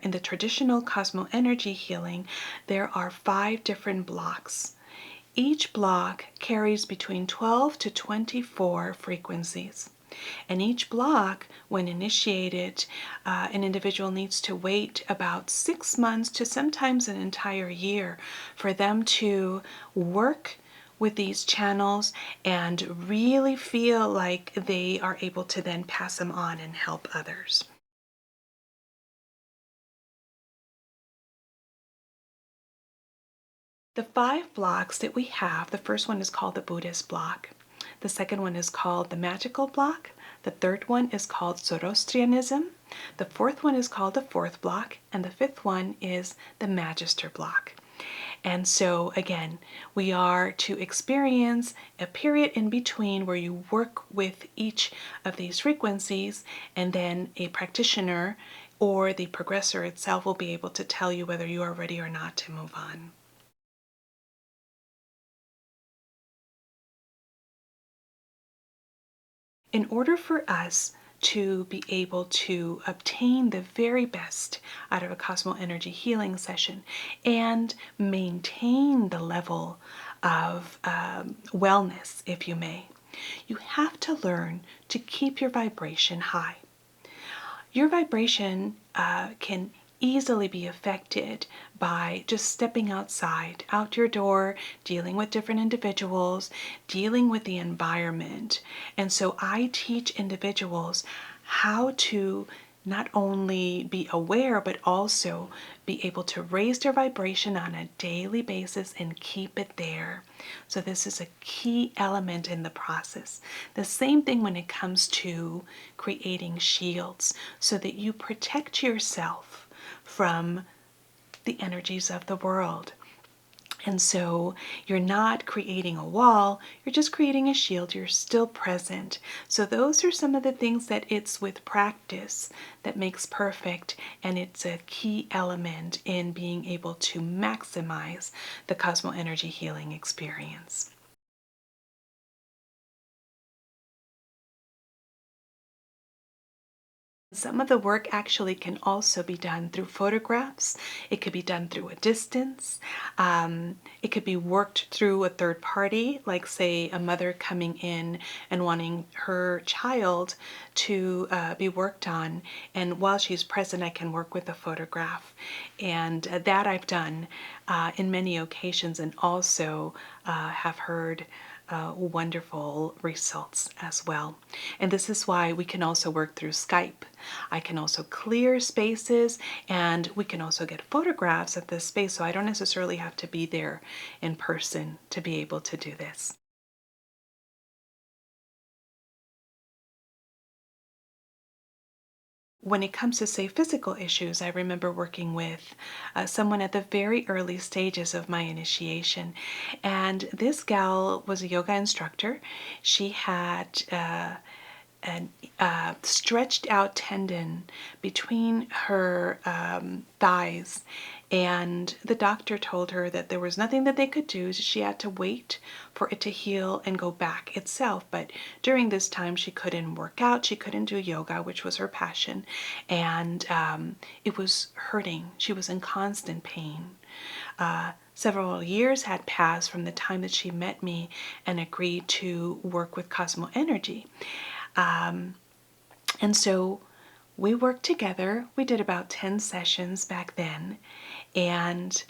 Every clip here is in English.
in the traditional Cosmoenergy healing, there are 5 different blocks. Each block carries between 12 to 24 frequencies. And each block, when initiated, an individual needs to wait about 6 months to sometimes an entire year for them to work with these channels and really feel like they are able to then pass them on and help others. The 5 blocks that we have, the first one is called the Buddhist block. The second one is called the Magical block. The third one is called Zoroastrianism. The fourth one is called the Fourth block. And the fifth one is the Magister block. And so again, we are to experience a period in between where you work with each of these frequencies, and then a practitioner or the progressor itself will be able to tell you whether you are ready or not to move on. In order for us to be able to obtain the very best out of a Cosmoenergy healing session and maintain the level of wellness, if you may, you have to learn to keep your vibration high. Your vibration can easily be affected by just stepping outside, out your door, dealing with different individuals, dealing with the environment. And so I teach individuals how to not only be aware, but also be able to raise their vibration on a daily basis and keep it there. So this is a key element in the process. The same thing when it comes to creating shields, so that you protect yourself from the energies of the world. And so you're not creating a wall, you're just creating a shield, you're still present. So those are some of the things that it's with practice that makes perfect, and it's a key element in being able to maximize the Cosmoenergy healing experience. Some of the work actually can also be done through photographs. It could be done through a distance. It could be worked through a third party, like say a mother coming in and wanting her child to be worked on. And while she's present, I can work with a photograph. And that I've done in many occasions, and also have heard wonderful results as well. And this is why we can also work through Skype. I can also clear spaces, and we can also get photographs of this space, so I don't necessarily have to be there in person to be able to do this. When it comes to, say, physical issues, I remember working with someone at the very early stages of my initiation. And this gal was a yoga instructor. She had a stretched out tendon between her thighs, and the doctor told her that there was nothing that they could do. She had to wait for it to heal and go back itself. But during this time, she couldn't work out, she couldn't do yoga, which was her passion, and it was hurting. She was in constant pain. Several years had passed from the time that she met me and agreed to work with Cosmoenergy. And so we worked together. We did about 10 sessions back then, and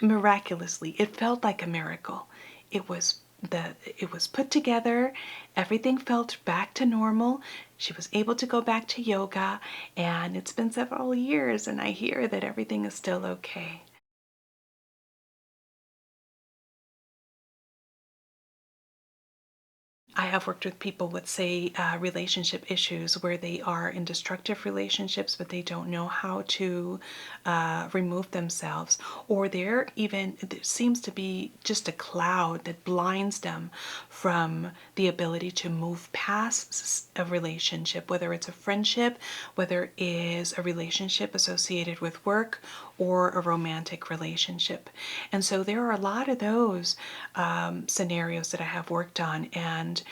miraculously, it felt like a miracle. It was put together, everything felt back to normal. She was able to go back to yoga, and it's been several years, and I hear that everything is still okay. I have worked with people with, say, relationship issues where they are in destructive relationships, but they don't know how to remove themselves. Or there seems to be just a cloud that blinds them from the ability to move past a relationship, whether it's a friendship, whether it is a relationship associated with work, or a romantic relationship. And so there are a lot of those scenarios that I have worked on, and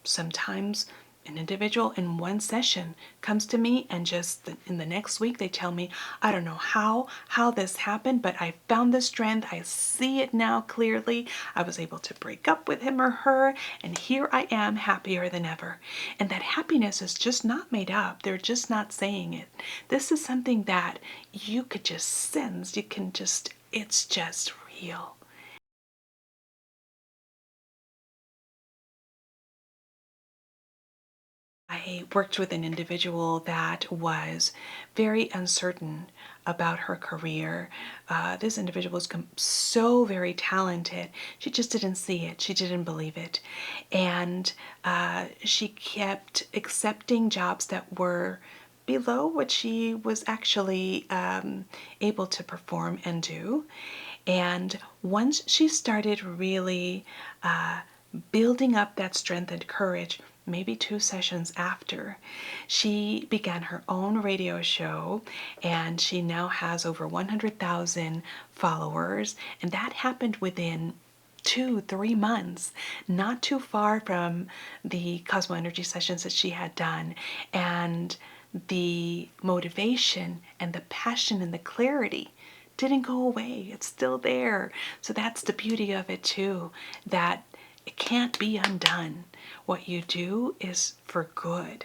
sometimes an individual in one session comes to me and just in the next week they tell me, I don't know how this happened, but I found the strength. I see it now clearly. I was able to break up with him or her, and here I am, happier than ever. And that happiness is just not made up. They're just not saying it. This is something that you could just sense. You can just, it's just real. I worked with an individual that was very uncertain about her career. This individual was so very talented. She just didn't see it. She didn't believe it. And she kept accepting jobs that were below what she was actually able to perform and do. And once she started really building up that strength and courage, maybe 2 sessions after, she began her own radio show, and she now has over 100,000 followers, and that happened within 2, 3 months, not too far from the Cosmoenergy sessions that she had done. And the motivation and the passion and the clarity didn't go away. It's still there. So that's the beauty of it too, that it can't be undone. What you do is for good.